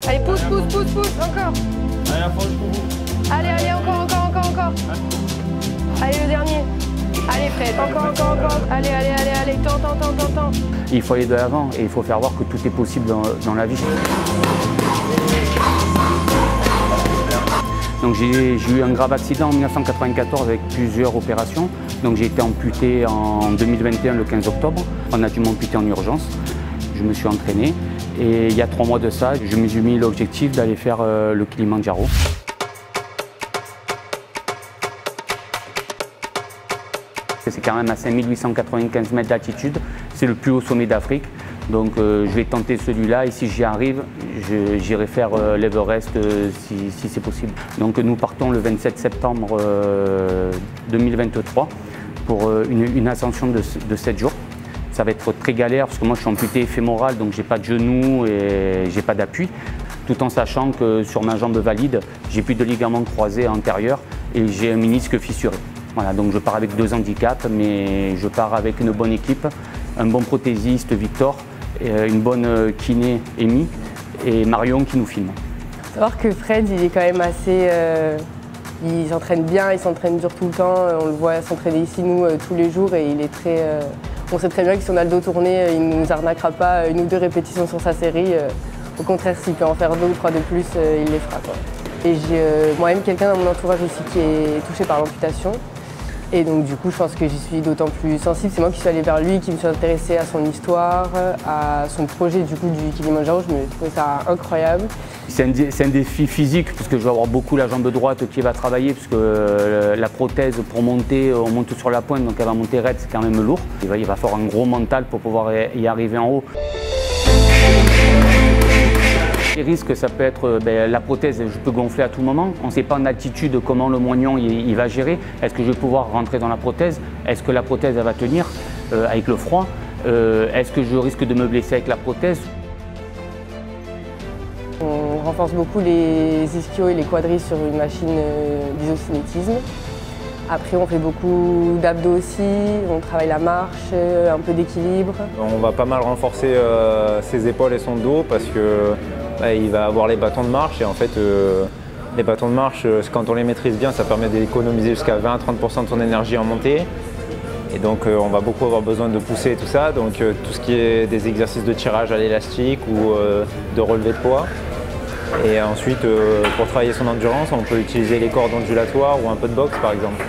Allez, pousse, pousse, pousse, pousse, encore. Allez, la fois jusqu'au bout. Allez, allez, encore. Allez, le dernier. Allez, Fred, encore. Allez, tends. Il faut aller de l'avant et il faut faire voir que tout est possible dans la vie. Donc j'ai eu un grave accident en 1994 avec plusieurs opérations. Donc j'ai été amputé en 2021 le 15 octobre. On a dû m'amputer en urgence. Je me suis entraîné et il y a 3 mois de ça, je me suis mis l'objectif d'aller faire le Kilimandjaro. C'est quand même à 5895 mètres d'altitude, c'est le plus haut sommet d'Afrique. Donc je vais tenter celui-là et si j'y arrive, j'irai faire l'Everest si c'est possible. Donc nous partons le 27 septembre 2023 pour une ascension de 7 jours. Ça va être très galère parce que moi je suis amputé fémoral, donc j'ai pas de genou et j'ai pas d'appui. Tout en sachant que sur ma jambe valide, j'ai plus de ligaments croisés antérieurs et j'ai un ménisque fissuré. Voilà, donc je pars avec 2 handicaps, mais je pars avec une bonne équipe, un bon prothésiste Victor, une bonne kiné Amy et Marion qui nous filme. Il faut savoir que Fred, il est quand même assez... il s'entraîne bien, il s'entraîne dur tout le temps. On le voit s'entraîner ici, nous, tous les jours et il est très... On sait très bien que si on a le dos tourné, il ne nous arnaquera pas 1 ou 2 répétitions sur sa série. Au contraire, s'il peut en faire 2 ou 3 de plus, il les fera, quoi. Et j'ai moi-même quelqu'un dans mon entourage aussi qui est touché par l'amputation. Et donc du coup, je pense que j'y suis d'autant plus sensible. C'est moi qui suis allée vers lui, qui me suis intéressée à son histoire, à son projet du coup du Kilimandjaro. Je me trouvais ça incroyable. C'est un défi physique parce que je vais avoir beaucoup la jambe droite qui va travailler parce que la prothèse pour monter, on monte sur la pointe donc elle va monter raide, c'est quand même lourd. Il va falloir un gros mental pour pouvoir y arriver en haut. Les risques, ça peut être la prothèse, je peux gonfler à tout moment. On ne sait pas en altitude comment le moignon il va gérer. Est-ce que je vais pouvoir rentrer dans la prothèse? Est-ce que la prothèse elle va tenir avec le froid? Est-ce que je risque de me blesser avec la prothèse? On renforce beaucoup les ischios et les quadris sur une machine d'isocinétisme. Après, on fait beaucoup d'abdos aussi, on travaille la marche, un peu d'équilibre. On va pas mal renforcer ses épaules et son dos parce que il va avoir les bâtons de marche et en fait les bâtons de marche, quand on les maîtrise bien, ça permet d'économiser jusqu'à 20 à 30% de son énergie en montée. Et donc on va beaucoup avoir besoin de pousser et tout ça, donc tout ce qui est des exercices de tirage à l'élastique ou de relevé de poids. Et ensuite, pour travailler son endurance, on peut utiliser les cordes ondulatoires ou un peu de boxe par exemple.